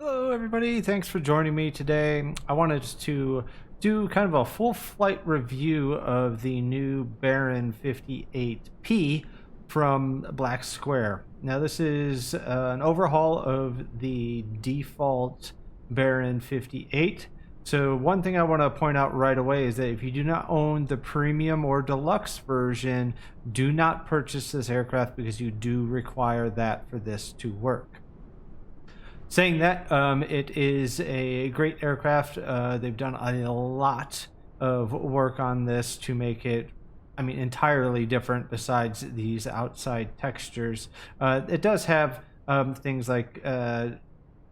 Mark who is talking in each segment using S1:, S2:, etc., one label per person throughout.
S1: Hello, everybody. Thanks for joining me today. I wanted to do kind of a full flight review of the new Barron 58P from Black Square. Now, this is an overhaul of the default Barron 58. So one thing I want to point out right away is that if you do not own the premium or deluxe version, do not purchase this aircraft because you do require that for this to work. Saying that, it is a great aircraft. They've done a lot of work on this to make it, entirely different besides these outside textures. It does have things like some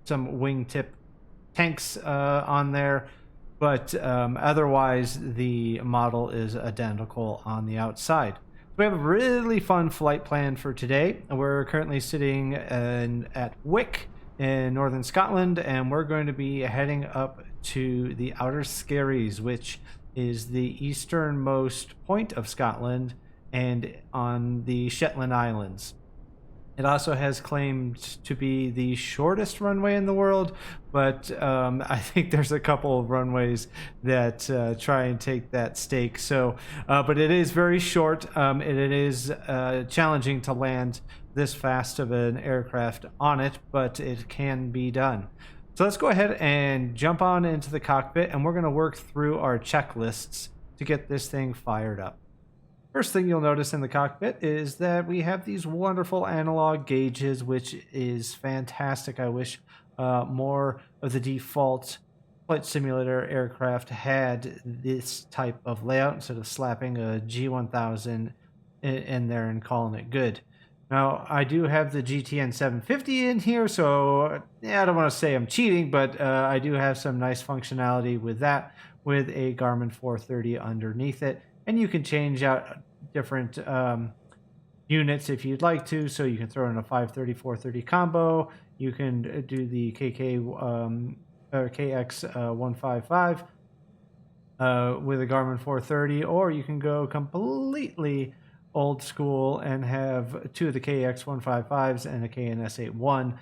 S1: wingtip tanks on there, but otherwise the model is identical on the outside. We have a really fun flight plan for today. We're currently sitting at Wick in northern Scotland, and we're going to be heading up to the outer Skerries, which is the easternmost point of Scotland and on the Shetland Islands. It also has claimed to be the shortest runway in the world, but I think there's a couple of runways that try and take that stake. So, but it is very short. It is challenging to land this fast of an aircraft on it, but it can be done. So let's go ahead and jump on into the cockpit, and we're going to work through our checklists to get this thing fired up. First thing you'll notice in the cockpit is that we have these wonderful analog gauges, which is fantastic. I wish more of the default flight simulator aircraft had this type of layout instead of slapping a G1000 in there and calling it good. Now, I do have the GTN 750 in here, so I don't want to say I'm cheating, but I do have some nice functionality with that, with a Garmin 430 underneath it. And you can change out different units if you'd like to. So you can throw in a 530, 430 combo. You can do the KX 155 with a Garmin 430, or you can go completely old school and have two of the KX 155s and a KNS 81,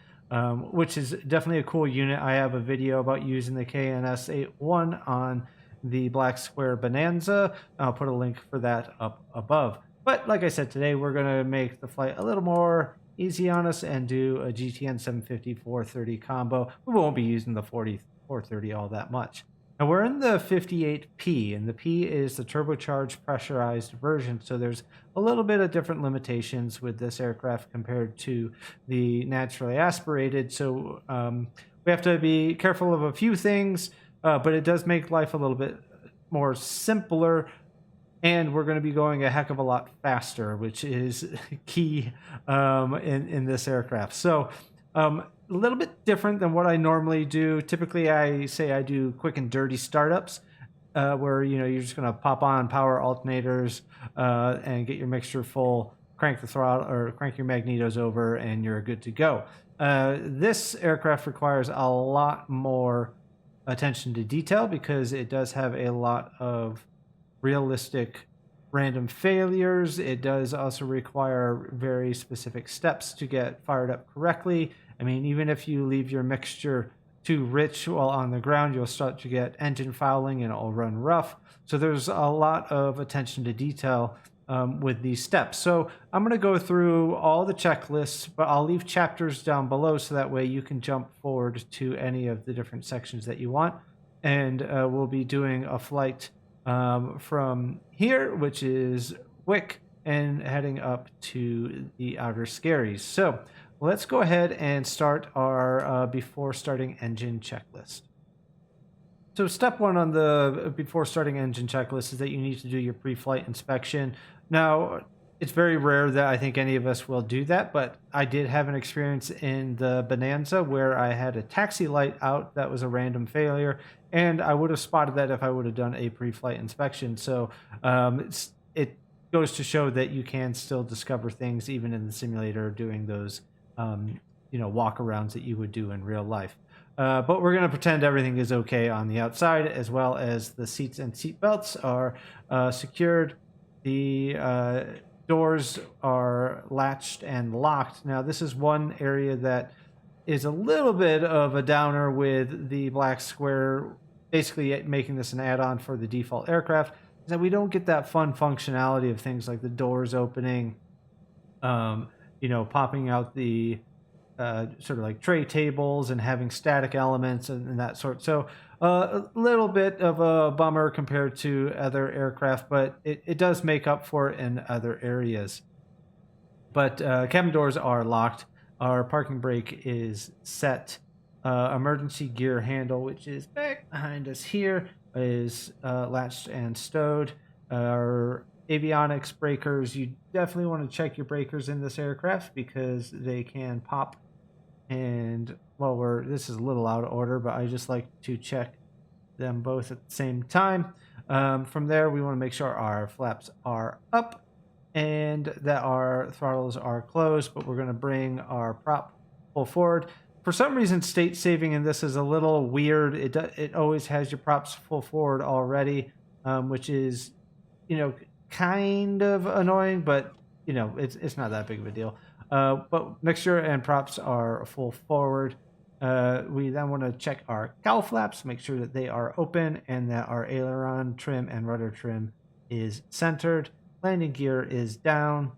S1: which is definitely a cool unit. I have a video about using the KNS 81 on the Black Square Bonanza. I'll put a link for that up above. But like I said, today we're going to make the flight a little more easy on us and do a GTN 750 430 combo. We won't be using the 430 all that much. Now we're in the 58P, and the P is the turbocharged pressurized version, so there's a little bit of different limitations with this aircraft compared to the naturally aspirated. So we have to be careful of a few things, but it does make life a little bit more simpler, and we're going to be going a heck of a lot faster, which is key in this aircraft. So a little bit different than what I normally do. Typically, I say I do quick and dirty startups, where you're just going to pop on power alternators and get your mixture full, crank the throttle or crank your magnetos over, and you're good to go. This aircraft requires a lot more attention to detail because it does have a lot of realistic random failures. It does also require very specific steps to get fired up correctly. I mean, even if you leave your mixture too rich while on the ground, you'll start to get engine fouling and it'll run rough. So there's a lot of attention to detail with these steps. So I'm going to go through all the checklists, but I'll leave chapters down below so that way you can jump forward to any of the different sections that you want. And we'll be doing a flight from here, which is Wick, and heading up to the outer Skerries. So let's go ahead and start our before starting engine checklist. So step one on the before starting engine checklist is that you need to do your pre-flight inspection. Now, it's very rare that I think any of us will do that, but I did have an experience in the Bonanza where I had a taxi light out that was a random failure, and I would have spotted that if I would have done a pre-flight inspection. So it goes to show that you can still discover things even in the simulator doing those walk-arounds that you would do in real life. But we're going to pretend everything is okay on the outside, as well as the seats and seat belts are secured. The doors are latched and locked. Now, this is one area that is a little bit of a downer with the Black Square, basically making this an add-on for the default aircraft, is that we don't get that fun functionality of things like the doors opening, popping out the sort of like tray tables and having static elements and that sort. So a little bit of a bummer compared to other aircraft, but it does make up for it in other areas. But cabin doors are locked. Our parking brake is set. Emergency gear handle, which is back behind us here, is latched and stowed. Our avionics breakers, you definitely want to check your breakers in this aircraft because they can pop. And well, this is a little out of order, but I just like to check them both at the same time. From there, we want to make sure our flaps are up and that our throttles are closed, but we're going to bring our prop full forward. For some reason, state saving in this is a little weird. It always has your props full forward already, which is, kind of annoying, but it's not that big of a deal. But mixture and props are full forward. We then want to check our cowl flaps, make sure that they are open and that our aileron trim and rudder trim is centered. Landing gear is down.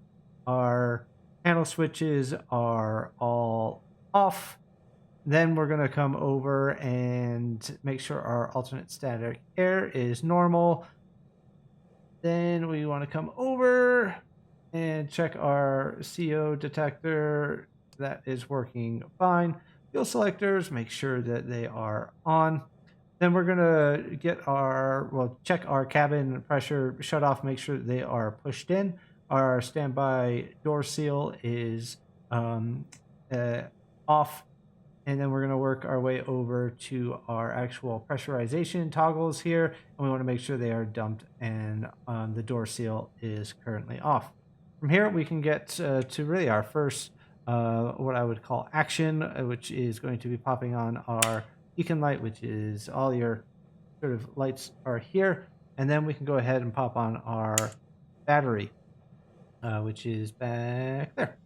S1: Our handle switches are all off. Then we're going to come over and make sure our alternate static air is normal. Then we want to come over and check our CO detector. That is working fine. Fuel selectors, make sure that they are on. Then we're going to check our cabin pressure shut off, make sure that they are pushed in. Our standby door seal is off. And then we're going to work our way over to our actual pressurization toggles here. And we want to make sure they are dumped and the door seal is currently off. From here, we can get to really our first, what I would call action, which is going to be popping on our beacon light, which is all your sort of lights are here. And then we can go ahead and pop on our battery, which is back there.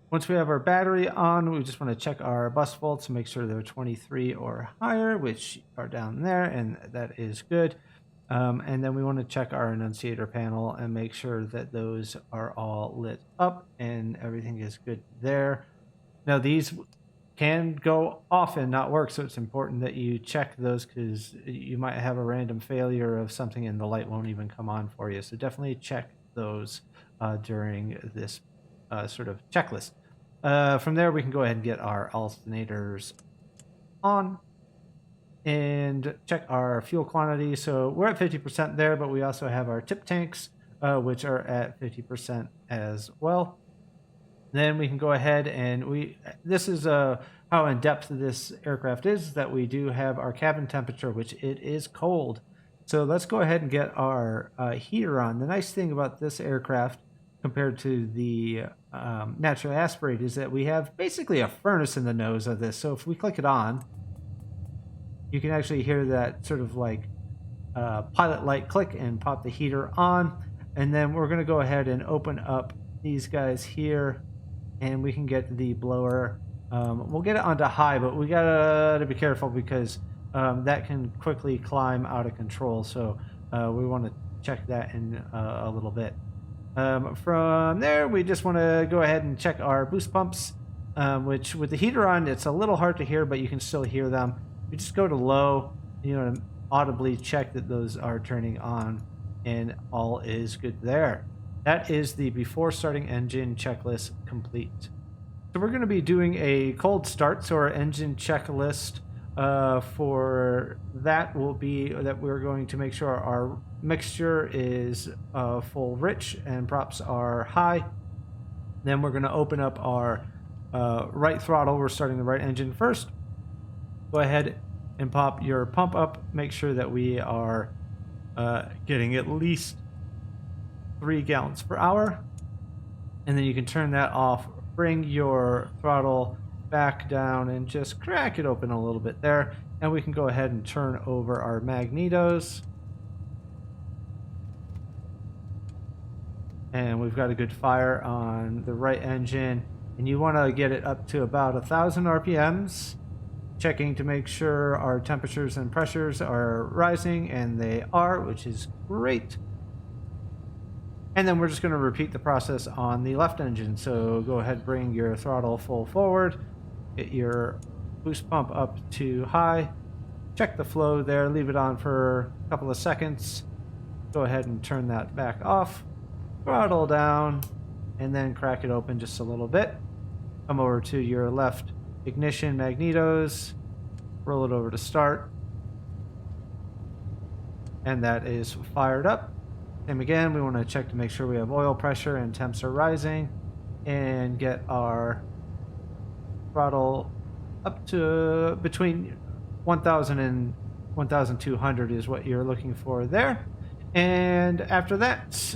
S1: Once we have our battery on, we just want to check our bus volts to make sure they're 23 or higher, which are down there, and that is good. And then we want to check our annunciator panel and make sure that those are all lit up and everything is good there. Now, these can go off and not work, so it's important that you check those because you might have a random failure of something and the light won't even come on for you. So definitely check those during this sort of checklist. From there, we can go ahead and get our alternators on and check our fuel quantity. So we're at 50% there, but we also have our tip tanks, which are at 50% as well. Then we can go ahead and this is how in depth this aircraft is, that we do have our cabin temperature, which it is cold. So let's go ahead and get our heater on. The nice thing about this aircraft compared to the naturally aspirated is that we have basically a furnace in the nose of this. So if we click it on, you can actually hear that sort of like pilot light click and pop the heater on. And then we're going to go ahead and open up these guys here and we can get the blower. We'll get it onto high, but we gotta be careful because that can quickly climb out of control. So we want to check that in a little bit. From there, we just want to go ahead and check our boost pumps, which with the heater on, it's a little hard to hear, but you can still hear them. We just go to low, to audibly check that those are turning on and all is good there. That is the before starting engine checklist complete. So we're going to be doing a cold start. So our engine checklist for that will be that we're going to make sure our mixture is full rich and props are high. Then we're going to open up our right throttle. We're starting the right engine first. Go ahead and pop your pump up. Make sure that we are getting at least 3 gallons per hour. And then you can turn that off. Bring your throttle back down and just crack it open a little bit there. And we can go ahead and turn over our magnetos. And we've got a good fire on the right engine. and you want to get it up to about 1,000 RPMs, checking to make sure our temperatures and pressures are rising, and they are, which is great. And then we're just going to repeat the process on the left engine. So go ahead, bring your throttle full forward, get your boost pump up to high, check the flow there, leave it on for a couple of seconds, go ahead and turn that back off, throttle down, and then crack it open just a little bit. Come over to your left ignition magnetos, roll it over to start, and that is fired up. And again, we want to check to make sure we have oil pressure and temps are rising, and get our throttle up to between 1,000 and 1,200 is what you're looking for there. And after that,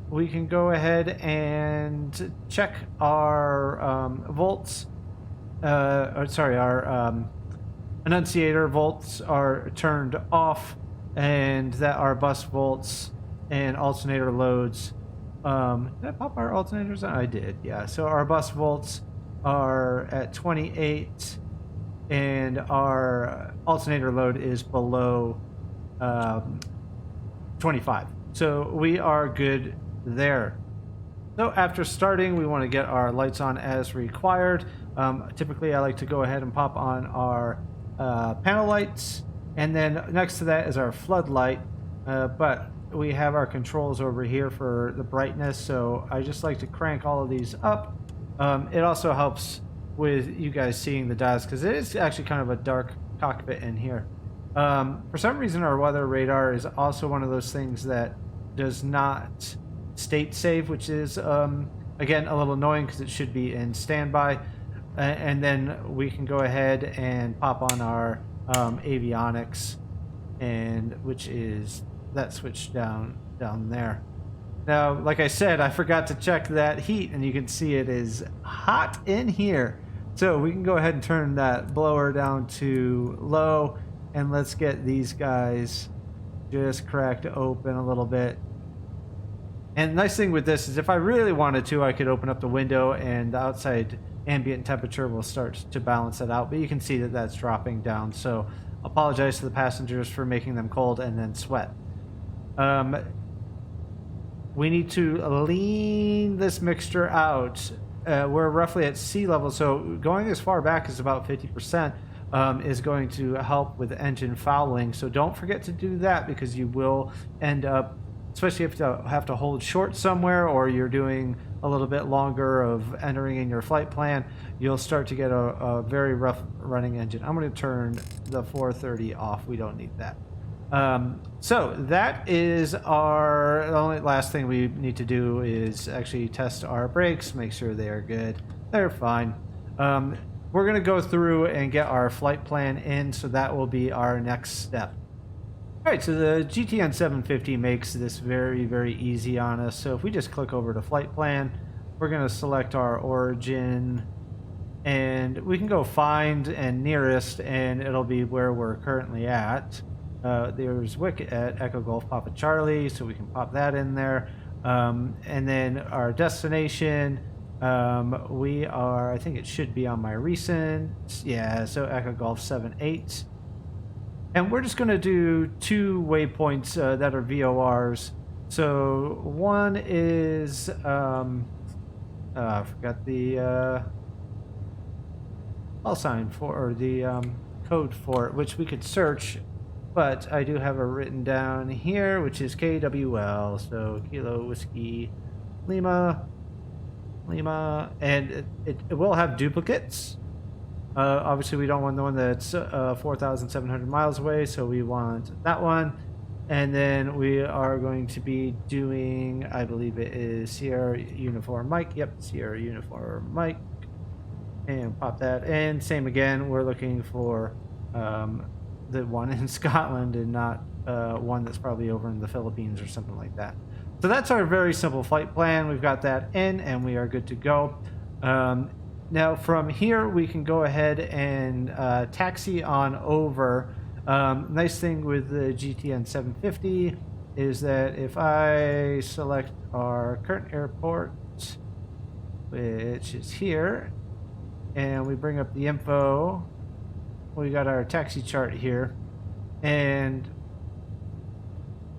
S1: we can go ahead and check our volts. Our annunciator volts are turned off, and that our bus volts and alternator loads. Did I pop our alternators on? I did, yeah. So our bus volts are at 28, and our alternator load is below 25. So we are good there. So after starting, we want to get our lights on as required. Typically, I like to go ahead and pop on our panel lights, and then next to that is our floodlight, but we have our controls over here for the brightness, so I just like to crank all of these up. It also helps with you guys seeing the dials, because it is actually kind of a dark cockpit in here. For some reason, our weather radar is also one of those things that does not state save, which is, again, a little annoying because it should be in standby. And then we can go ahead and pop on our avionics, and which is that switch down there. Now, like I said, I forgot to check that heat, and you can see it is hot in here. So we can go ahead and turn that blower down to low, and let's get these guys just cracked open a little bit. And the nice thing with this is if I really wanted to, I could open up the window and the outside ambient temperature will start to balance it out, but you can see that that's dropping down. So apologize to the passengers for making them cold and then sweat. We need to lean this mixture out. We're roughly at sea level, so going as far back as about 50% is going to help with engine fouling. So don't forget to do that, because you will end up, especially if you have to hold short somewhere, or you're doing a little bit longer of entering in your flight plan, you'll start to get a very rough running engine. I'm going to turn the 430 off. We don't need that. So that is the only last thing we need to do is actually test our brakes, make sure they are good. They're fine. We're going to go through and get our flight plan in, so that will be our next step. All right, so the GTN 750 makes this very, very easy on us. So if we just click over to flight plan, we're going to select our origin, and we can go find and nearest, and it'll be where we're currently at. There's Wick at Echo Golf Papa Charlie, so we can pop that in there. And then our destination, we are, I think it should be on my recent, yeah, so Echo Golf 78. And we're just going to do 2 waypoints that are VORs. So one is, I forgot the call sign for, or the code for it, which we could search, but I do have it written down here, which is KWL, so Kilo Whiskey Lima, and it will have duplicates. Obviously, we don't want the one that's 4,700 miles away, so we want that one. And then we are going to be doing, I believe it is Sierra Uniform Mike. Yep, Sierra Uniform Mike. And pop that in. Same again, we're looking for the one in Scotland and not one that's probably over in the Philippines or something like that. So that's our very simple flight plan. We've got that in, and we are good to go. Now from here, we can go ahead and taxi on over. Nice thing with the GTN 750 is that if I select our current airport, which is here, and we bring up the info. We got our taxi chart here, and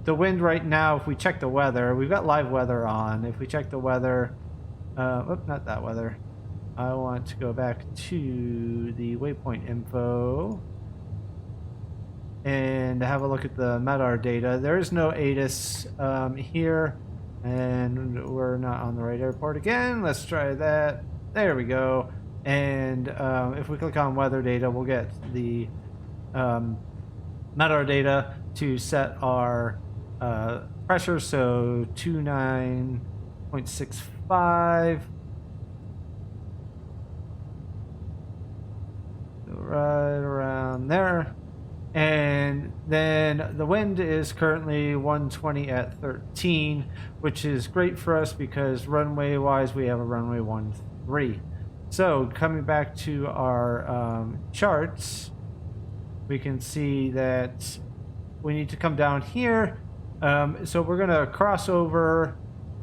S1: the wind right now, if we check the weather, we've got live weather on. If we check the weather, not that weather. I want to go back to the waypoint info and have a look at the MEDAR data. There is no ATIS here, and we're not on the right airport again. Let's try that. There we go. And if we click on weather data, we'll get the MEDAR data to set our pressure. So 29.65. Right around there. And then the wind is currently 120 at 13, which is great for us because runway wise we have a runway 13. So coming back to our charts, we can see that we need to come down here. So we're going to cross over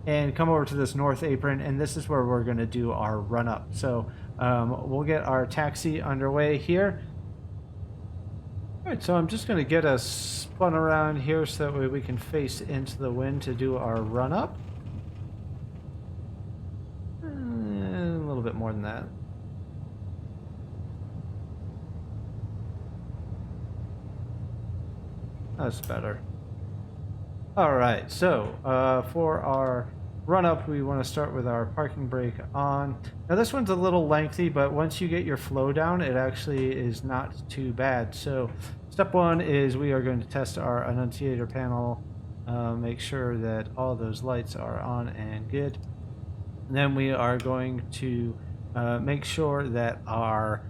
S1: and come over to this north apron, and this is where we're going to do our run up. So we'll get our taxi underway here. All right, so I'm just going to get us spun around here so that way we can face into the wind to do our run up. A little bit more than that. That's better. All right, so for our run up, we want to start with our parking brake on. Now this one's a little lengthy, but once you get your flow down, it actually is not too bad. So step one is we are going to test our annunciator panel, make sure that all those lights are on and good. And then we are going to make sure that our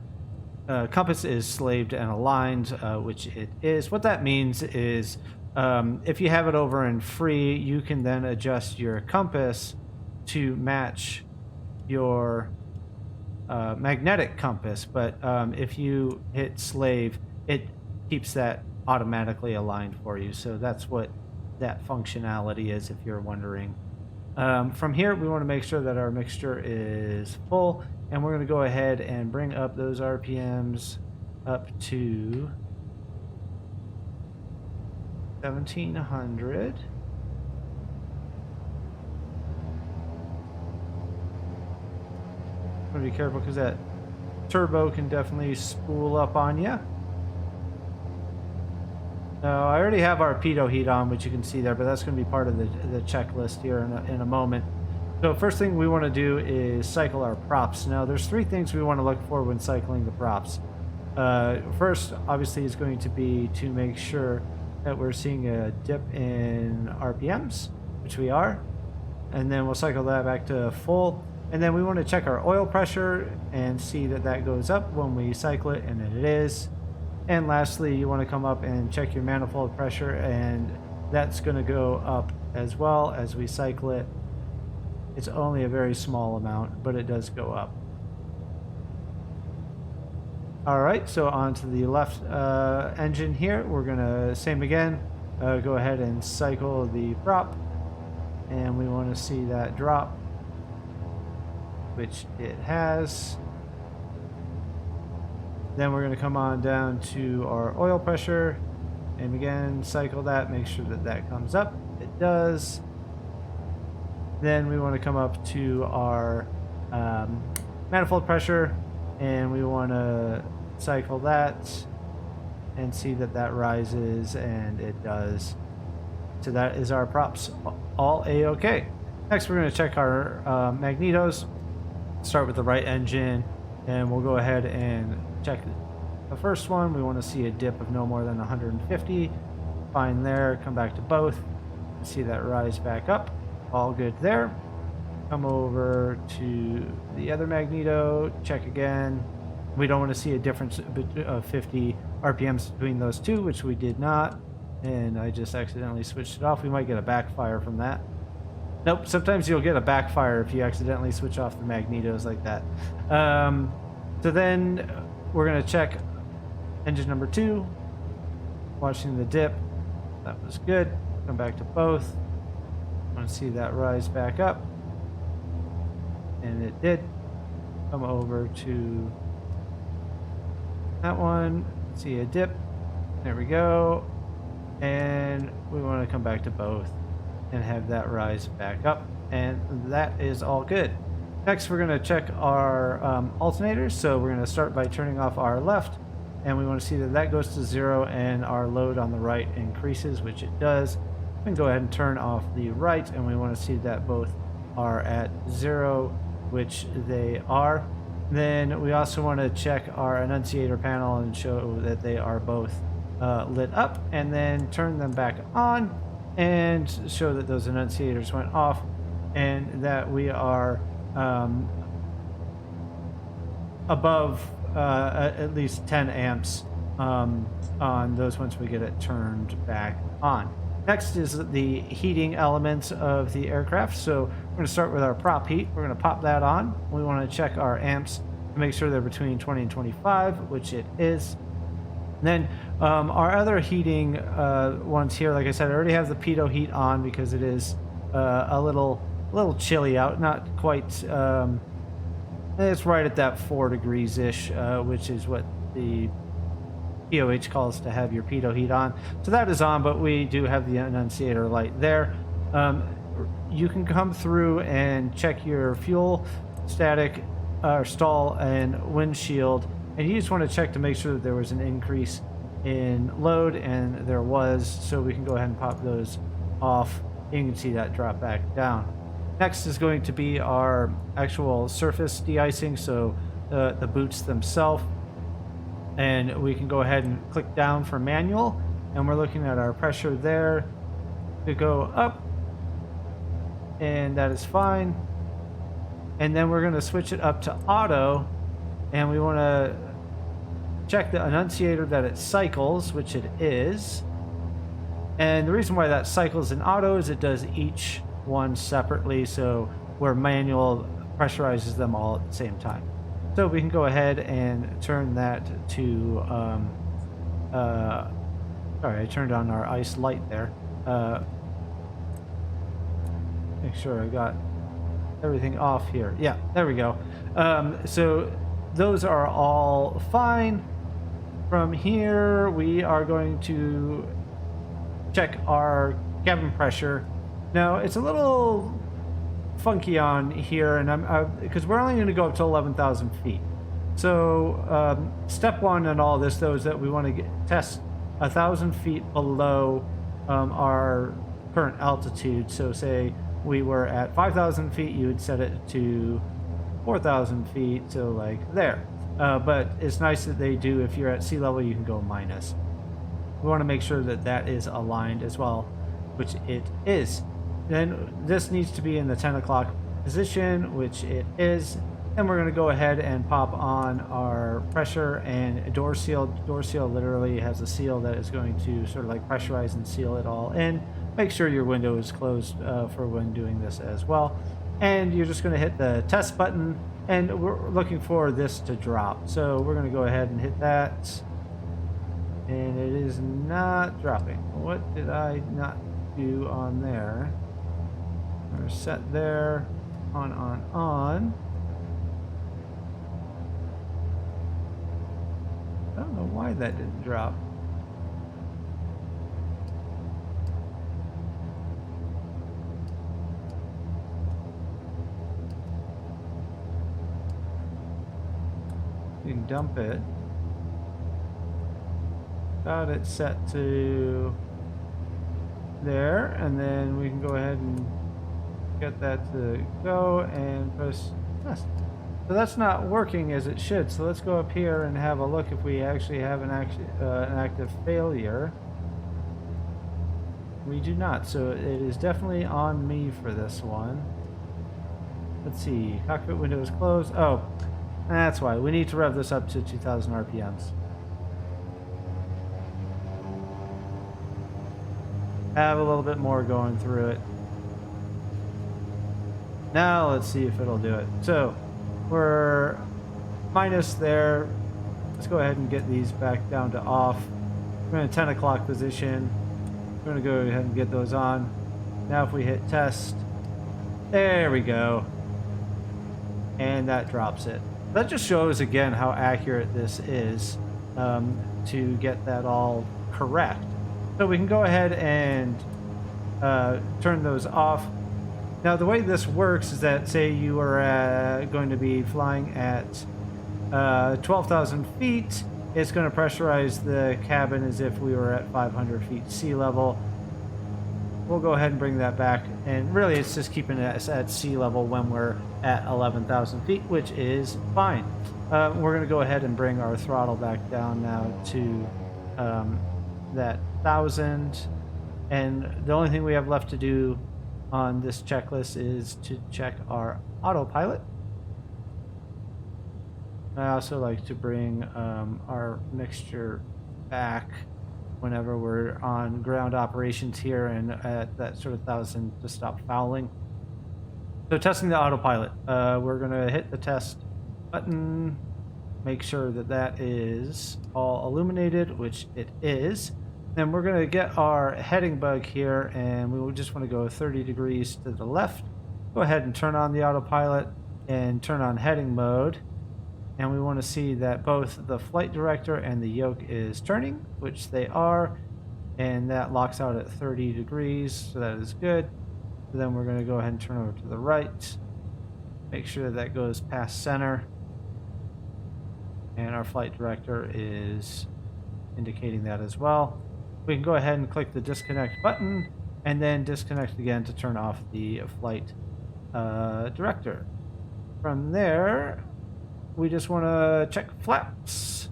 S1: compass is slaved and aligned, which it is. What that means is if you have it over in free, you can then adjust your compass to match your magnetic compass. But if you hit slave, it keeps that automatically aligned for you. So that's what that functionality is, if you're wondering. From here, we want to make sure that our mixture is full, and we're going to go ahead and bring up those RPMs up to 1700. I'm going to be careful because that turbo can definitely spool up on you. Now, I already have our pitot heat on, which you can see there, but that's going to be part of the checklist here in a moment. So first thing we want to do is cycle our props. Now, there's three things we want to look for when cycling the props. First, obviously, is going to be to make sure that we're seeing a dip in RPMs, which we are. And then we'll cycle that back to full. And then we want to check our oil pressure and see that that goes up when we cycle it, and it is. And lastly, you want to come up and check your manifold pressure, and that's going to go up as well as we cycle it. It's only a very small amount, but it does go up. All right, so on to the left engine here. We're going to, same again, go ahead and cycle the prop, and we want to see that drop, which it has. Then we're going to come on down to our oil pressure, and again cycle that, make sure that that comes up. It does. Then we want to come up to our manifold pressure, and we want to cycle that and see that that rises, and it does. So that is our props all A-OK. Next, we're going to check our magnetos. Start with the right engine, and we'll go ahead and check the first one. We want to see a dip of no more than 150. Fine there. Come back to both. See that rise back up. All good there. Come over to the other magneto. Check again. We don't want to see a difference of 50 RPMs between those two, which we did not. And I just accidentally switched it off. We might get a backfire from that. Nope, sometimes you'll get a backfire if you accidentally switch off the magnetos like that. So then we're going to check engine number 2. Watching the dip. That was good. Come back to both. I want to see that rise back up. and it did. Come over to that one, see a dip, there we go, and we want to come back to both and have that rise back up, and that is all good. Next, we're going to check our alternators. So we're going to start by turning off our left, and we want to see that that goes to 0 and our load on the right increases, which it does. We can go ahead and turn off the right, and we want to see that both are at 0, which they are. Then we also want to check our annunciator panel and show that they are both lit up, and then turn them back on and show that those annunciators went off and that we are above at least 10 amps on those once we get it turned back on. Next is the heating elements of the aircraft. So we're going to start with our prop heat. We're going to pop that on. We want to check our amps to make sure they're between 20 and 25, which it is. And then our other heating ones here, like I said, I already have the pitot heat on because it is a little chilly out. Not quite. It's right at that 4 degrees ish, which is what the POH calls to have your pitot heat on. So that is on, but we do have the annunciator light there. You can come through and check your fuel, static, stall, and windshield, and you just want to check to make sure that there was an increase in load, and there was, so we can go ahead and pop those off. You can see that drop back down. Next is going to be our actual surface de-icing, so the boots themselves. And we can go ahead and click down for manual, and we're looking at our pressure there to go up, and that is fine. And then we're going to switch it up to auto, and we want to check the annunciator that it cycles, which it is. And the reason why that cycles in auto is it does each one separately, so where manual pressurizes them all at the same time. So we can go ahead and turn that to, sorry, I turned on our ice light there. Make sure I got everything off here. Yeah, there we go. So those are all fine. From here, we are going to check our cabin pressure. Now, it's a little funky on here, and because we're only going to go up to 11,000 feet. So step one in all this, though, is that we want to test 1,000 feet below our current altitude. So say we were at 5,000 feet, you would set it to 4,000 feet, so like there. But it's nice that they do, if you're at sea level, you can go minus. We want to make sure that that is aligned as well, which it is. Then this needs to be in the 10 o'clock position, which it is. And we're going to go ahead and pop on our pressure and door seal. Door seal literally has a seal that is going to sort of like pressurize and seal it all in. Make sure your window is closed for when doing this as well. And you're just going to hit the test button, and we're looking for this to drop. So we're going to go ahead and hit that. And it is not dropping. What did I not do on there? We're set there, on. I don't know why that didn't drop. You can dump it. Got it set to there, and then we can go ahead and get that to go and press test. So that's not working as it should. So let's go up here and have a look if we actually have an active failure. We do not, so it is definitely on me for this one. Let's see, cockpit window is closed. Oh, that's why we need to rev this up to 2,000 RPMs. Have a little bit more going through it. Now let's see if it'll do it. So we're minus there. Let's go ahead and get these back down to off. We're in a 10 o'clock position. We're going to go ahead and get those on. Now if we hit test, there we go. and that drops it. That just shows again how accurate this is to get that all correct. So we can go ahead and turn those off. Now the way this works is that, say you are going to be flying at 12,000 feet, it's going to pressurize the cabin as if we were at 500 feet sea level. We'll go ahead and bring that back, and really it's just keeping us at sea level when we're at 11,000 feet, which is fine. We're going to go ahead and bring our throttle back down now to that 1,000, and the only thing we have left to do on this checklist is to check our autopilot. I also like to bring our mixture back whenever we're on ground operations here and at that sort of 1,000 to stop fouling. So testing the autopilot, we're going to hit the test button, make sure that that is all illuminated, which it is. Then we're going to get our heading bug here, and we will just want to go 30 degrees to the left. Go ahead and turn on the autopilot and turn on heading mode. And we want to see that both the flight director and the yoke is turning, which they are, and that locks out at 30 degrees, so that is good. So then we're going to go ahead and turn over to the right, make sure that goes past center, and our flight director is indicating that as well. We can go ahead and click the disconnect button and then disconnect again to turn off the flight director. From there, we just want to check flaps.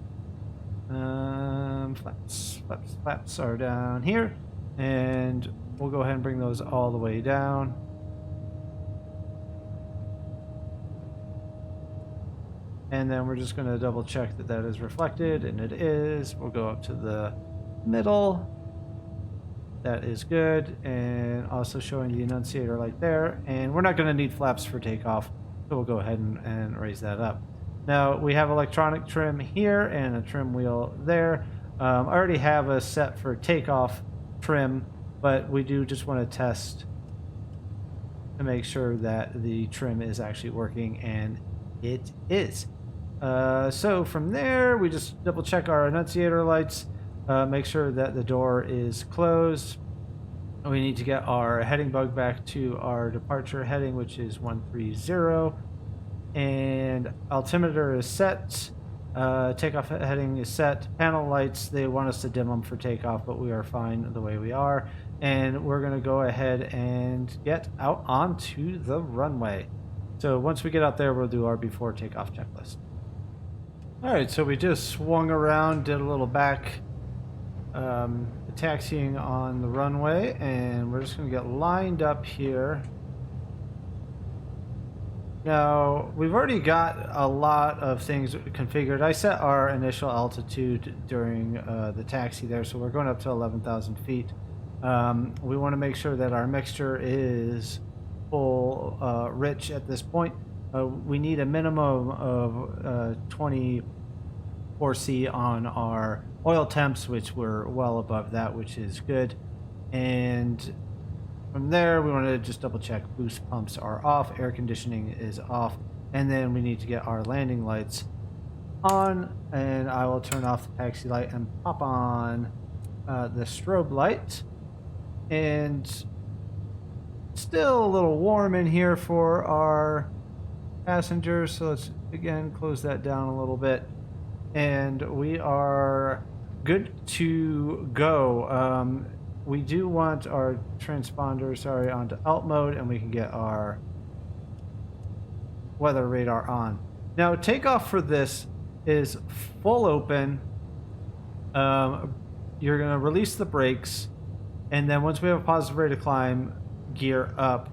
S1: Flaps are down here, and we'll go ahead and bring those all the way down. And then we're just going to double check that that is reflected, and it is. We'll go up to the middle. That is good, and also showing the annunciator light there. And we're not going to need flaps for takeoff, so we'll go ahead and raise that up. Now we have electronic trim here and a trim wheel there. I already have a set for takeoff trim, but we do just want to test to make sure that the trim is actually working, and it is. So from there, we just double check our annunciator lights, make sure that the door is closed. We need to get our heading bug back to our departure heading, which is 130. And altimeter is set, takeoff heading is set, panel lights, they want us to dim them for takeoff, but we are fine the way we are. And we're going to go ahead and get out onto the runway. So once we get out there, we'll do our before takeoff checklist. All right, so we just swung around, did a little back taxiing on the runway, and we're just going to get lined up here. Now, we've already got a lot of things configured. I set our initial altitude during the taxi there, so we're going up to 11,000 feet. We want to make sure that our mixture is full rich at this point. We need a minimum of 24C on our oil temps, which we're well above that, which is good. And from there, we want to just double check boost pumps are off, air conditioning is off, and then we need to get our landing lights on, and I will turn off the taxi light and pop on the strobe light. And still a little warm in here for our passengers, so let's again close that down a little bit, and we are good to go. We do want our transponder, onto alt mode, and we can get our weather radar on. Now, takeoff for this is full open. You're going to release the brakes, and then once we have a positive rate of climb, gear up.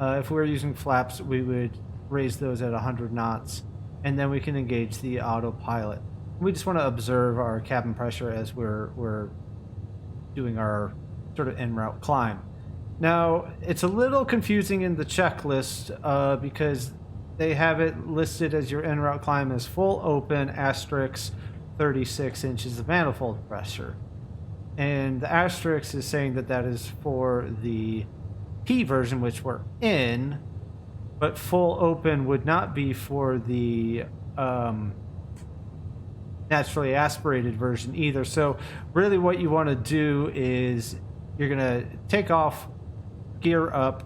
S1: If we were using flaps, we would raise those at 100 knots, and then we can engage the autopilot. We just want to observe our cabin pressure as we're doing our sort of en route climb. Now, it's a little confusing in the checklist because they have it listed as your en route climb as full open asterisk 36 inches of manifold pressure. And the asterisk is saying that that is for the P version, which we're in. but full open would not be for the naturally aspirated version either. So really what you want to do is you're going to take off, gear up,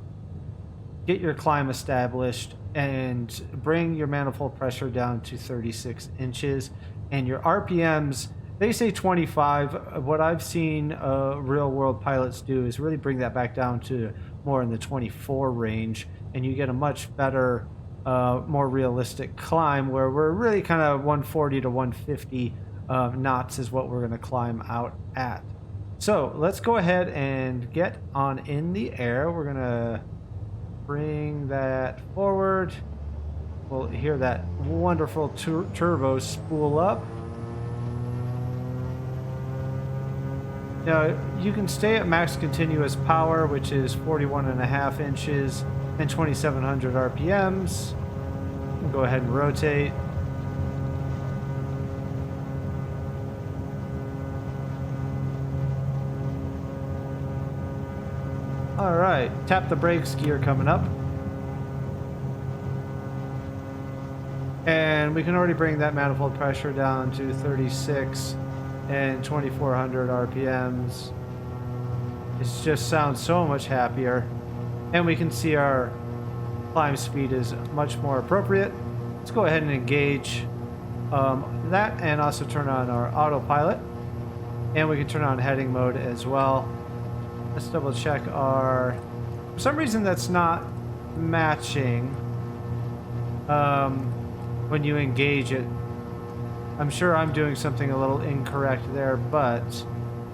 S1: get your climb established, and bring your manifold pressure down to 36 inches. And your RPMs, they say 25. What I've seen real world pilots do is really bring that back down to more in the 24 range, and you get a much better, more realistic climb where we're really kind of 140 to 150 knots is what we're going to climb out at. So let's go ahead and get on in the air. We're going to bring that forward. We'll hear that wonderful turbo spool up. Now you can stay at max continuous power, which is 41.5 inches and 2,700 RPMs. We'll go ahead and rotate. All right, tap the brakes gear coming up. And we can already bring that manifold pressure down to 36 and 2,400 RPMs. It just sounds so much happier. And we can see our climb speed is much more appropriate. Let's go ahead and engage that and also turn on our autopilot. And we can turn on heading mode as well. Let's double check our... For some reason that's not matching when you engage it. I'm sure I'm doing something a little incorrect there, but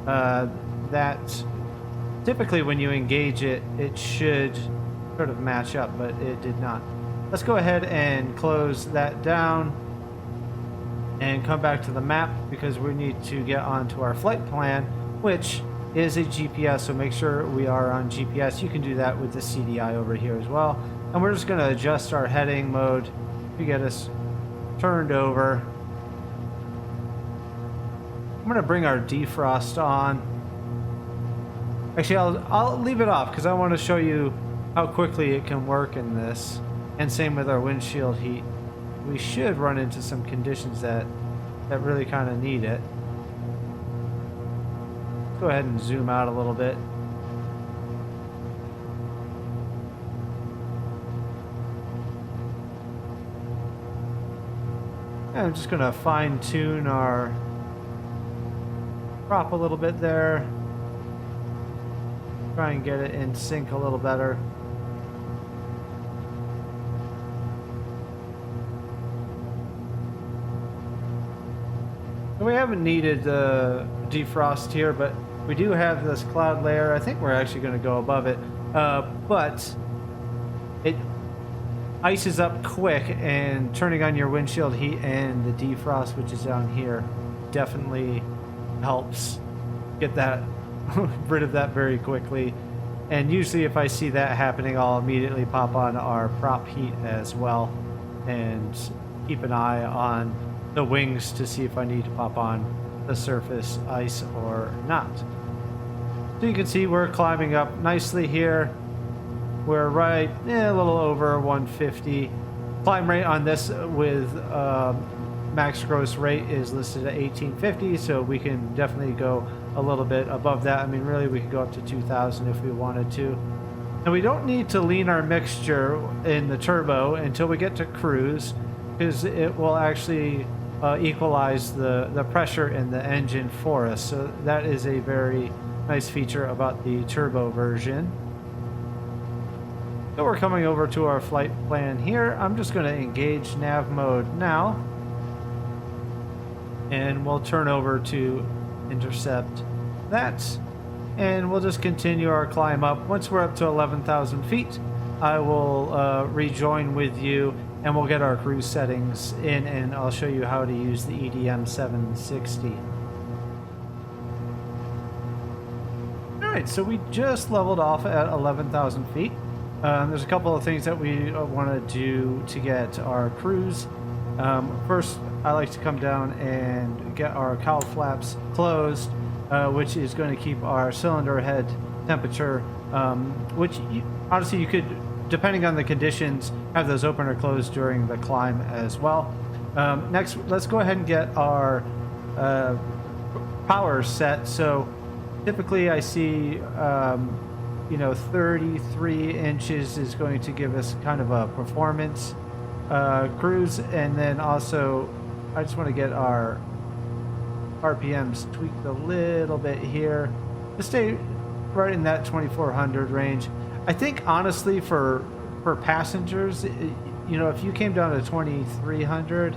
S1: that typically when you engage it, it should sort of match up, but it did not. Let's go ahead and close that down and come back to the map because we need to get onto our flight plan, which is a GPS, so make sure we are on GPS. You can do that with the CDI over here as well. And we're just going to adjust our heading mode to get us turned over. I'm going to bring our defrost on. Actually, I'll leave it off because I want to show you how quickly it can work in this. And same with our windshield heat. We should run into some conditions that really kind of need it. Go ahead and zoom out a little bit. And I'm just going to fine tune our prop a little bit there. Try and get it in sync a little better. We haven't needed the defrost here, but we do have this cloud layer. I think we're actually going to go above it, but it ices up quick, and turning on your windshield heat and the defrost, which is down here, definitely helps get that rid of that very quickly. And usually if I see that happening, I'll immediately pop on our prop heat as well and keep an eye on the wings to see if I need to pop on the surface ice or not. So you can see we're climbing up nicely here. We're right a little over 150. Climb rate on this with max gross rate is listed at 1850, so we can definitely go a little bit above that. I mean, really, we could go up to 2,000 if we wanted to. And we don't need to lean our mixture in the turbo until we get to cruise, because it will actually equalize the pressure in the engine for us. So that is a very nice feature about the turbo version. So we're coming over to our flight plan here. I'm just going to engage nav mode now, and we'll turn over to intercept that, and we'll just continue our climb up. Once we're up to 11,000 feet, I will rejoin with you, and we'll get our cruise settings in, and I'll show you how to use the EDM 760. Alright, so we just leveled off at 11,000 feet. There's a couple of things that we want to do to get our cruise. First, I like to come down and get our cowl flaps closed, which is going to keep our cylinder head temperature, which honestly you could depending on the conditions, have those open or closed during the climb as well. Next, let's go ahead and get our power set. So typically I see, 33 inches is going to give us kind of a performance cruise. And then also, I just want to get our RPMs tweaked a little bit here to stay right in that 2400 range. I think honestly for passengers, if you came down to 2300,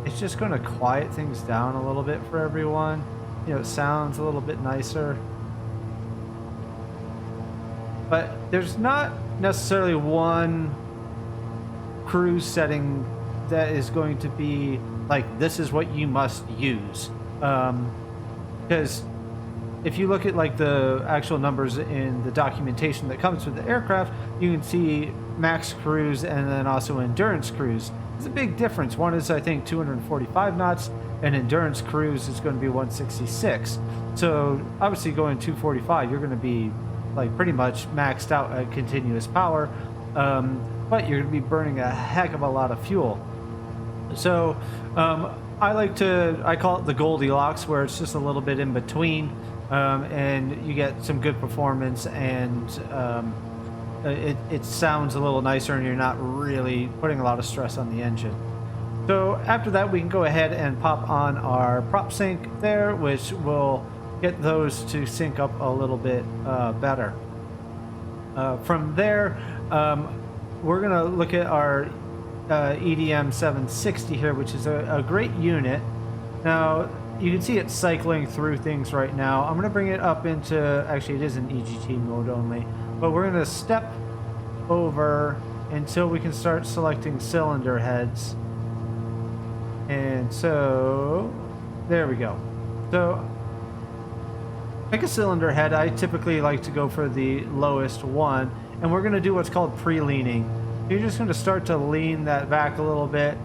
S1: it's just going to quiet things down a little bit for everyone. It sounds a little bit nicer. But there's not necessarily one cruise setting that is going to be like, this is what you must use. Because if you look at like the actual numbers in the documentation that comes with the aircraft, you can see max cruise and then also endurance cruise. There's a big difference. One is, I think, 245 knots, and endurance cruise is going to be 166. So obviously going 245, you're going to be like pretty much maxed out at continuous power, but you're going to be burning a heck of a lot of fuel. So I call it the Goldilocks, where it's just a little bit in between, and you get some good performance, and it sounds a little nicer, and you're not really putting a lot of stress on the engine. So after that, we can go ahead and pop on our prop sync there, which will get those to sync up a little bit better. From there, we're going to look at our EDM 760 here, which is a great unit. Now, you can see it cycling through things right now. I'm going to bring it up into, actually it is in EGT mode only, but we're going to step over until we can start selecting cylinder heads. And so, there we go. So, pick a cylinder head. I typically like to go for the lowest one, and we're going to do what's called pre-leaning. You're just going to start to lean that back a little bit.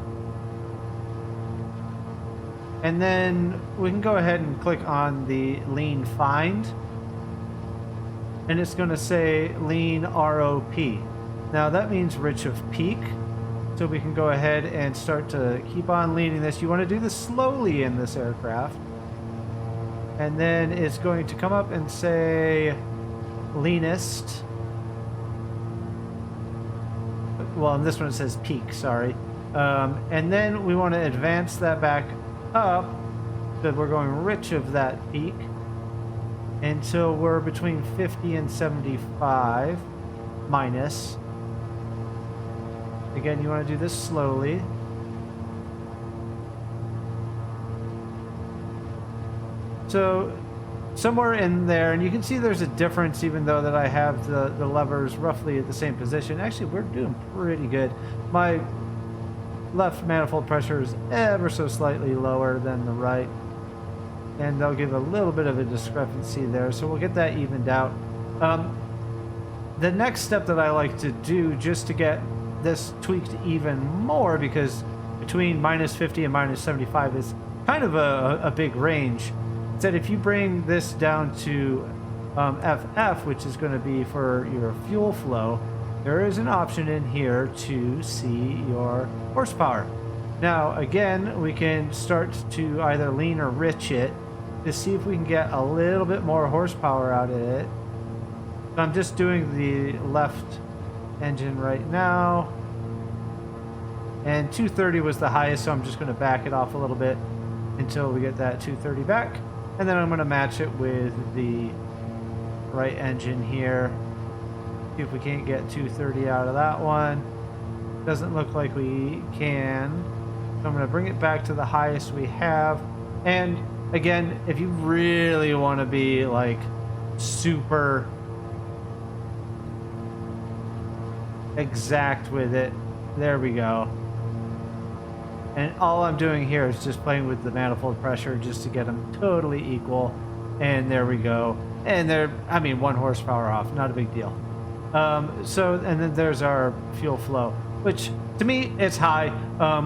S1: And then we can go ahead and click on the lean find. And it's going to say lean ROP. Now that means rich of peak. So we can go ahead and start to keep on leaning this. You want to do this slowly in this aircraft. And then it's going to come up and say leanest. Well, in this one it says peak, sorry. And then we want to advance that back up, so we're going rich of that peak until we're between 50 and 75 minus. Again, you want to do this slowly. So somewhere in there, and you can see there's a difference even though that I have the levers roughly at the same position. Actually, we're doing pretty good. My left manifold pressure is ever so slightly lower than the right, and they'll give a little bit of a discrepancy there, so we'll get that evened out. The next step that I like to do, just to get this tweaked even more, because between minus 50 and minus 75 is kind of a big range, is that if you bring this down to FF, which is going to be for your fuel flow, there is an option in here to see your horsepower. Now, again, we can start to either lean or rich it to see if we can get a little bit more horsepower out of it. So I'm just doing the left engine right now. And 230 was the highest, so I'm just going to back it off a little bit until we get that 230 back. And then I'm going to match it with the right engine here. See if we can't get 230 out of that one. Doesn't look like we can. So I'm going to bring it back to the highest we have. And again, if you really want to be like super exact with it, there we go. And all I'm doing here is just playing with the manifold pressure just to get them totally equal. And there we go. And they're, 1 horsepower off, not a big deal. And then there's our fuel flow, which to me, it's high.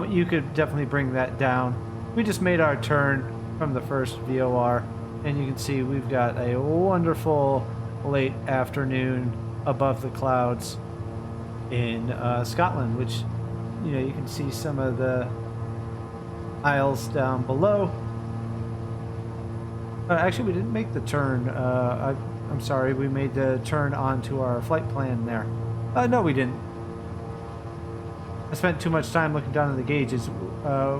S1: You could definitely bring that down. We just made our turn from the first VOR, and you can see we've got a wonderful late afternoon above the clouds. in Scotland, which, you know, you can see some of the aisles down below. Actually, we didn't make the turn. I'm sorry, we made the turn onto our flight plan there. No, we didn't. I spent too much time looking down at the gauges.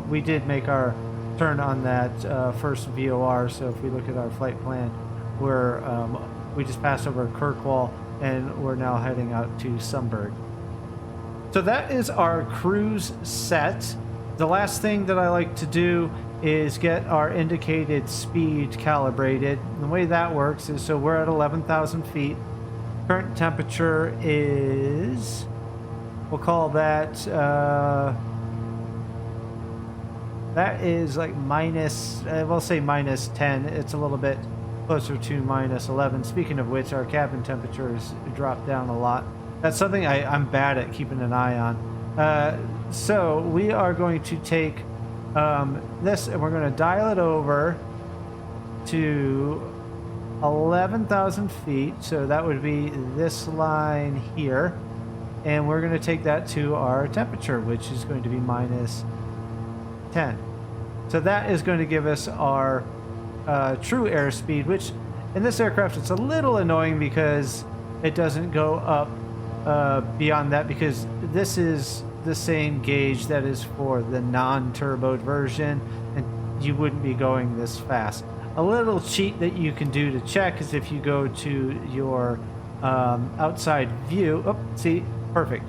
S1: We did make our turn on that first VOR, so if we look at our flight plan, we just passed over Kirkwall, and we're now heading out to Sunburg. So that is our cruise set. The last thing that I like to do is get our indicated speed calibrated. And the way that works is, so we're at 11,000 feet. Current temperature is, we'll call that, that is like minus, we'll say minus 10. It's a little bit closer to minus 11. Speaking of which, our cabin temperature has dropped down a lot. That's something I'm bad at keeping an eye on. So we are going to take this, and we're going to dial it over to 11,000 feet. So that would be this line here. And we're going to take that to our temperature, which is going to be minus 10. So that is going to give us our true airspeed, which in this aircraft, it's a little annoying because it doesn't go up beyond that, because this is the same gauge that is for the non-turboed version, and you wouldn't be going this fast. A little cheat that you can do to check is if you go to your outside view. Oh, see, perfect.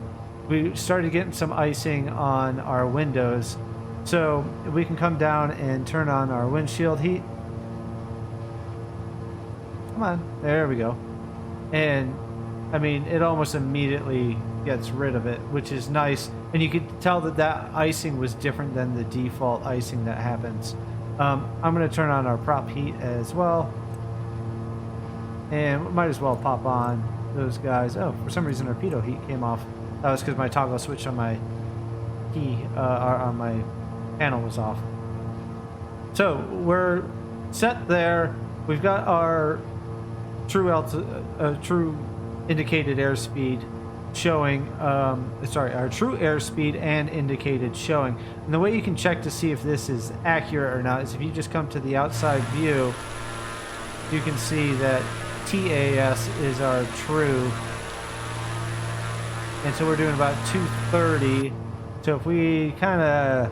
S1: We started getting some icing on our windows, so we can come down and turn on our windshield heat. Come on, there we go. And I mean, it almost immediately gets rid of it, which is nice. And you could tell that that icing was different than the default icing that happens. I'm going to turn on our prop heat as well. And we might as well pop on those guys. Oh, for some reason our pitot heat came off. That was because my toggle switch on my key, on my panel was off. So we're set there. We've got our true indicated airspeed showing, our true airspeed and indicated showing. And the way you can check to see if this is accurate or not is if you just come to the outside view, you can see that TAS is our true. And so we're doing about 230. So if we kind of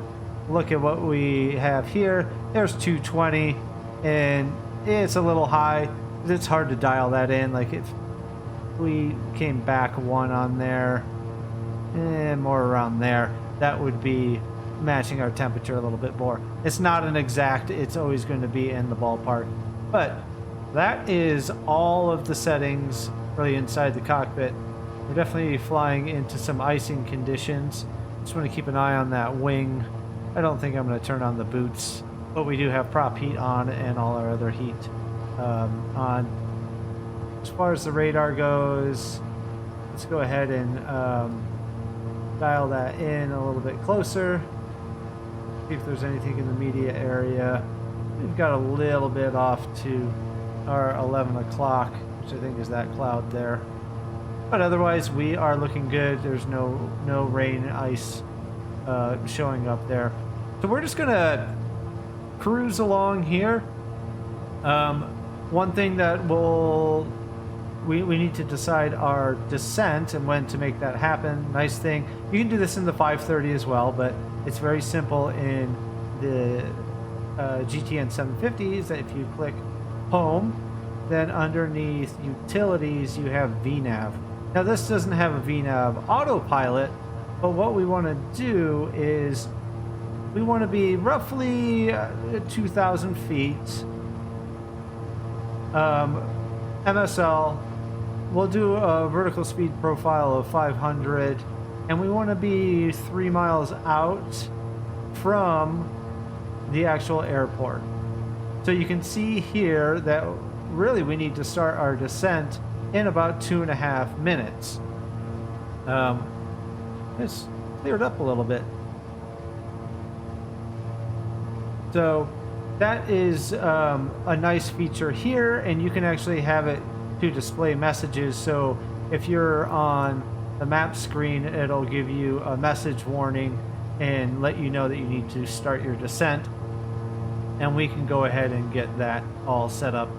S1: look at what we have here, there's 220, and it's a little high. It's hard to dial that in. Like if we came back one on there, and more around there, that would be matching our temperature a little bit more. It's not an exact, it's always going to be in the ballpark. But that is all of the settings really inside the cockpit. We're definitely flying into some icing conditions. Just want to keep an eye on that wing. I don't think I'm going to turn on the boots, but we do have prop heat on and all our other heat on. As far as the radar goes, let's go ahead and dial that in a little bit closer. See if there's anything in the media area. We've got a little bit off to our 11 o'clock, which I think is that cloud there. But otherwise, we are looking good. There's no rain, ice showing up there. So we're just gonna cruise along here. One thing that we need to decide our descent and when to make that happen. Nice thing, you can do this in the 530 as well, but it's very simple in the GTN 750s. That if you click home, then underneath utilities you have VNAV. Now this doesn't have a VNAV autopilot, but what we want to do is we want to be roughly 2,000 feet. MSL, we'll do a vertical speed profile of 500, and we want to be 3 miles out from the actual airport. So you can see here that really we need to start our descent in about 2.5 minutes. It's cleared up a little bit. So that is a nice feature here, and you can actually have it to display messages. So if you're on the map screen, it'll give you a message warning and let you know that you need to start your descent. And we can go ahead and get that all set up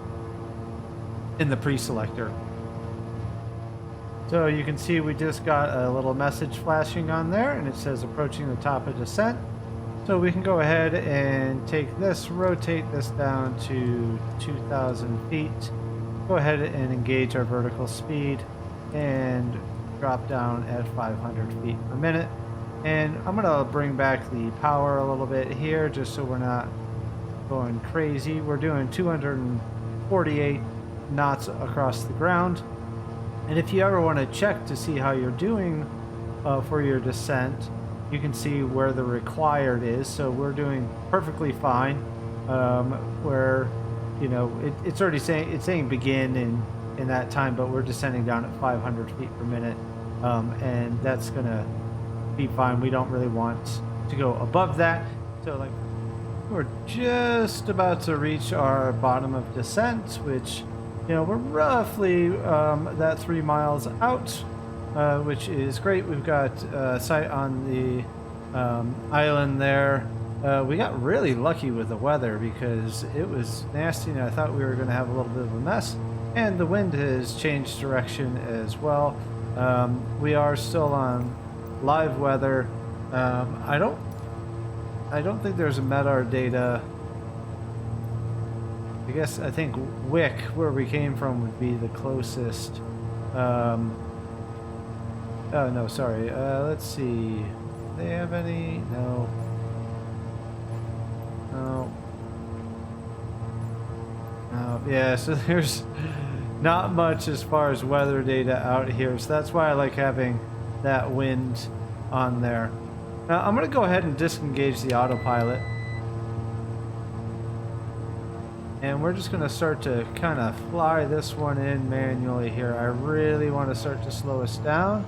S1: in the pre-selector. So you can see we just got a little message flashing on there, and it says approaching the top of descent. So we can go ahead and take this, rotate this down to 2,000 feet. Go ahead and engage our vertical speed and drop down at 500 feet per minute. And I'm gonna bring back the power a little bit here just so we're not going crazy. We're doing 248 knots across the ground. And if you ever want to check to see how you're doing for your descent, you can see where the required is. So we're doing perfectly fine. Where, you know, it's already saying begin in that time, but we're descending down at 500 feet per minute, and that's gonna be fine. We don't really want to go above that. So like we're just about to reach our bottom of descent, which, you know, we're roughly that 3 miles out, which is great. We've got sight on the island there. We got really lucky with the weather because it was nasty, and I thought we were going to have a little bit of a mess. And the wind has changed direction as well. We are still on live weather. I don't think there's a MEDAR data. I think Wick, where we came from, would be the closest. Oh no, sorry. Let's see. Do they have any? No. No. No. Yeah, so there's not much as far as weather data out here. So that's why I like having that wind on there. Now I'm going to go ahead and disengage the autopilot. And we're just going to start to kind of fly this one in manually here. I really want to start to slow us down.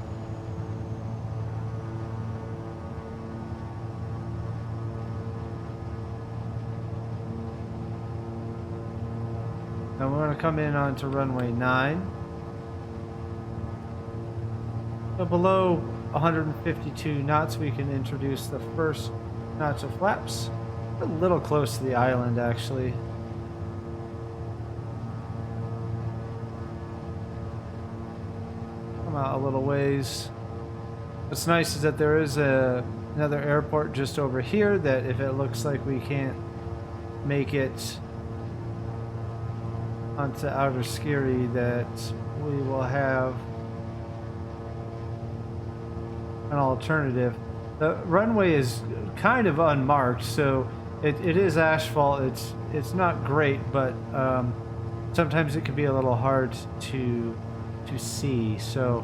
S1: Now we're going to come in onto runway 9. So below 152 knots, we can introduce the first notch of flaps. We're a little close to the island, actually. A little ways. What's nice is that there is another airport just over here that if it looks like we can't make it onto outer Skerries, that we will have an alternative. The runway is kind of unmarked, so it is asphalt. It's not great, but sometimes it can be a little hard to see, so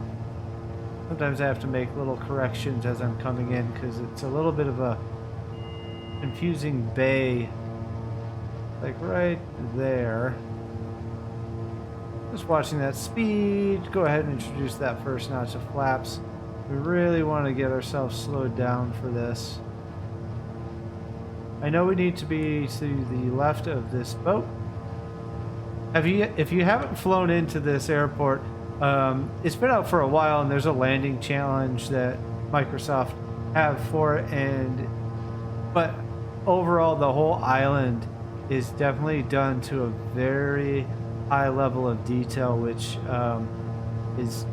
S1: sometimes I have to make little corrections as I'm coming in because it's a little bit of a confusing bay, like right there. Just watching that speed. Go ahead and introduce that first notch of flaps. We really want to get ourselves slowed down for this. I know we need to be to the left of this boat. If you haven't flown into this airport, it's been out for a while, and there's a landing challenge that Microsoft have for it, but overall the whole island is definitely done to a very high level of detail, which is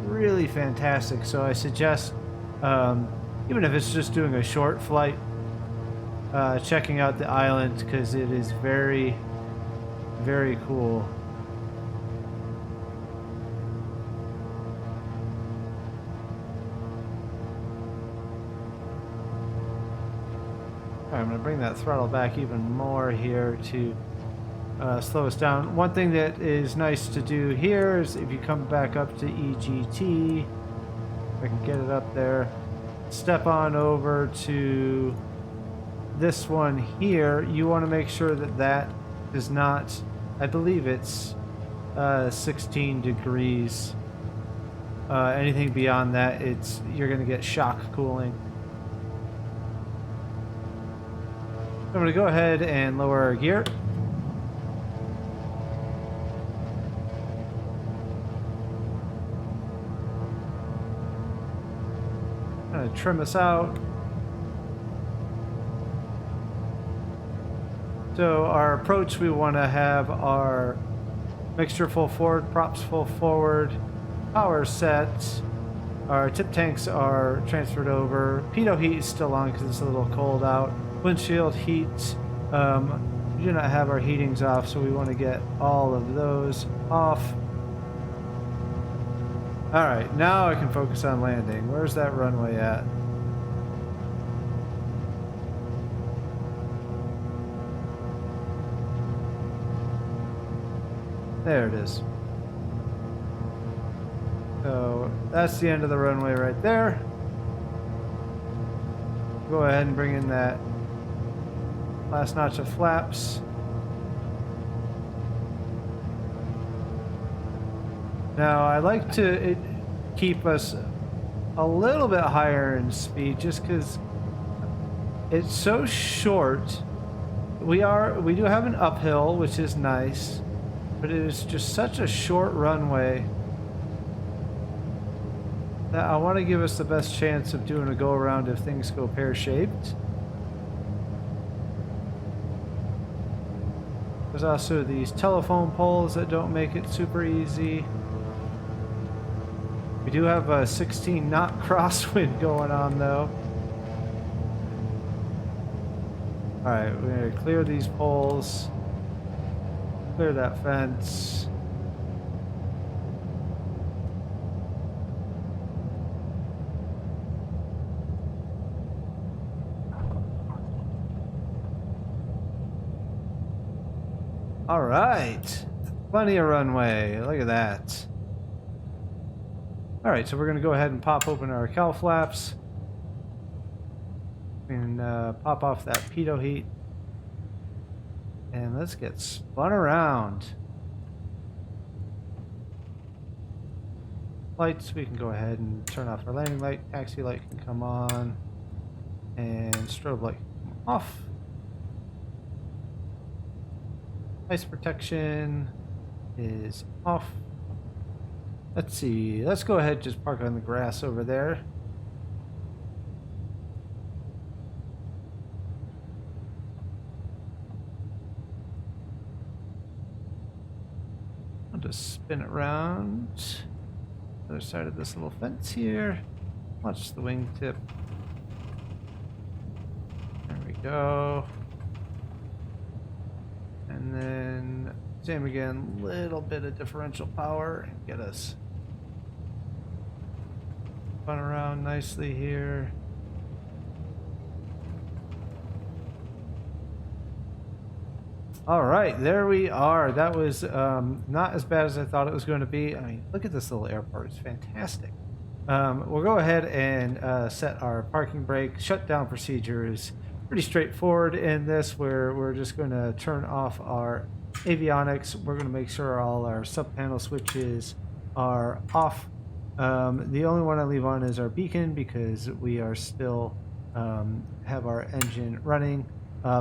S1: really fantastic. So I suggest, even if it's just doing a short flight, checking out the island because it is very, very cool. I'm going to bring that throttle back even more here to slow us down. One thing that is nice to do here is if you come back up to EGT, if I can get it up there, step on over to this one here. You want to make sure that that is not, I believe it's 16 degrees. Anything beyond that, you're going to get shock cooling. I'm going to go ahead and lower our gear. kind of trim us out. So our approach, we want to have our mixture full forward, props full forward, power set. Our tip tanks are transferred over. Pitot heat is still on because it's a little cold out. Windshield heat. We do not have our heatings off, so we want to get all of those off. All right, now I can focus on landing. Where's that runway at? There it is. So that's the end of the runway right there. Go ahead and bring in that last notch of flaps. Now I like to keep us a little bit higher in speed just because it's so short. We do have an uphill, which is nice, but it is just such a short runway that I want to give us the best chance of doing a go around if things go pear-shaped. There's also these telephone poles that don't make it super easy. We do have a 16-knot crosswind going on though. Alright, we're going to clear these poles. Clear that fence. All right, plenty of runway. Look at that. All right, so we're going to go ahead and pop open our cowl flaps and pop off that pitot heat. And let's get spun around. Lights, we can go ahead and turn off our landing light. Taxi light can come on. And strobe light can come off. Ice protection is off. Let's see. Let's go ahead and just park on the grass over there. I'll just spin it around. Other side of this little fence here. Watch the wingtip. There we go. And then same again, little bit of differential power and get us spun around nicely here. All right, there we are. That was not as bad as I thought it was going to be. I mean, look at this little airport. It's fantastic. We'll go ahead and set our parking brake. Shutdown procedure is pretty straightforward in this, where we're just going to turn off our avionics. We're going to make sure all our sub-panel switches are off. The only one I leave on is our beacon because we are still have our engine running.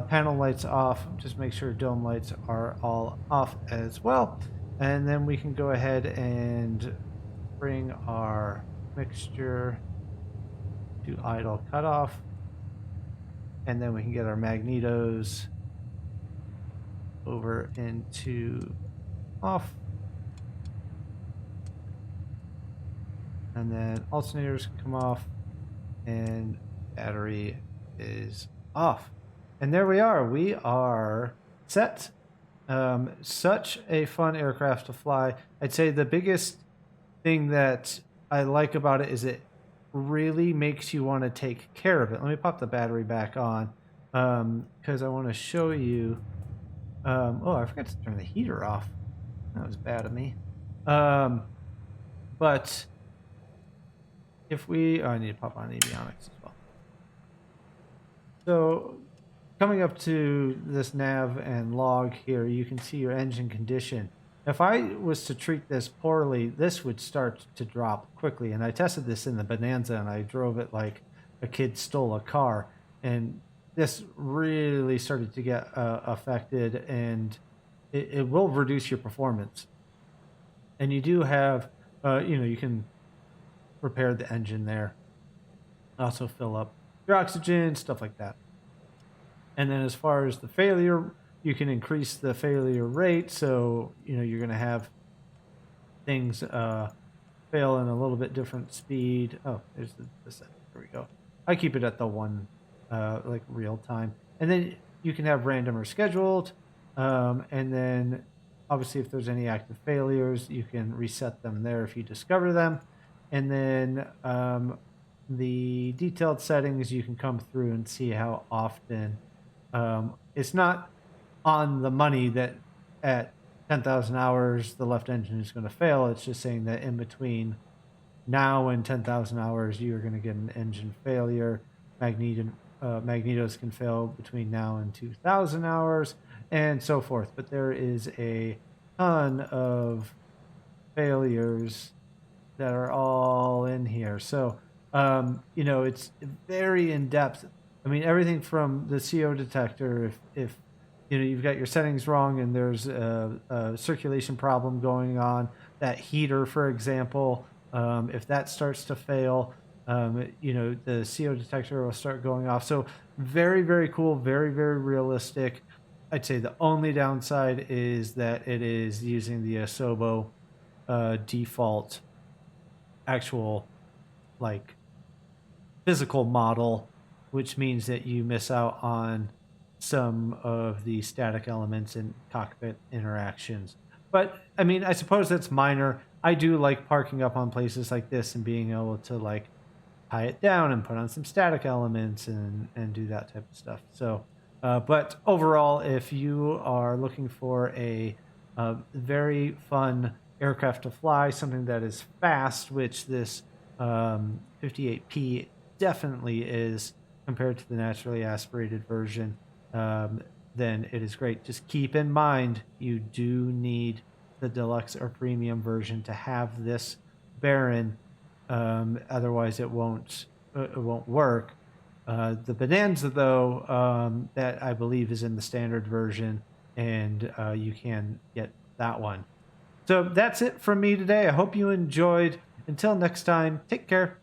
S1: Panel lights off. Just make sure dome lights are all off as well. And then we can go ahead and bring our mixture to idle cutoff. And then we can get our magnetos over into off. And then alternators can come off and battery is off. And there we are. We are set. Such a fun aircraft to fly. I'd say the biggest thing that I like about it is it really makes you want to take care of it. Let me pop the battery back on because I want to show you. Oh, I forgot to turn the heater off. That was bad of me. But if we, I need to pop on avionics as well. So coming up to this nav and log here, you can see your engine condition. If I was to treat this poorly, this would start to drop quickly. And I tested this in the Bonanza and I drove it like a kid stole a car. And this really started to get affected, and it will reduce your performance. And you do have, you can repair the engine there. Also fill up your oxygen, stuff like that. And then as far as the failure, you can increase the failure rate. So, you're going to have things fail in a little bit different speed. Oh, there's the setting. There we go. I keep it at the one, like real time. And then you can have random or scheduled. And then obviously if there's any active failures, you can reset them there if you discover them. And then the detailed settings, you can come through and see how often. It's not on the money that at 10,000 hours the left engine is going to fail. It's just saying that in between now and 10,000 hours you're going to get an engine failure. Magnetos can fail between now and 2,000 hours and so forth. But there is a ton of failures that are all in here. So it's very in depth. I mean, everything from the CO detector, if you've got your settings wrong and there's a circulation problem going on, that heater, for example, if that starts to fail, the CO detector will start going off. So very, very cool, very, very realistic. I'd say the only downside is that it is using the Asobo default actual like physical model, which means that you miss out on some of the static elements and cockpit interactions. But I mean, I suppose that's minor. I do like parking up on places like this and being able to like tie it down and put on some static elements and do that type of stuff. So, but overall, if you are looking for a very fun aircraft to fly, something that is fast, which this 58P definitely is compared to the naturally aspirated version, then it is great. Just keep in mind, you do need the deluxe or premium version to have this Barron. Otherwise, it won't work. The Bonanza, though, that I believe is in the standard version, and you can get that one. So that's it from me today. I hope you enjoyed. Until next time, take care.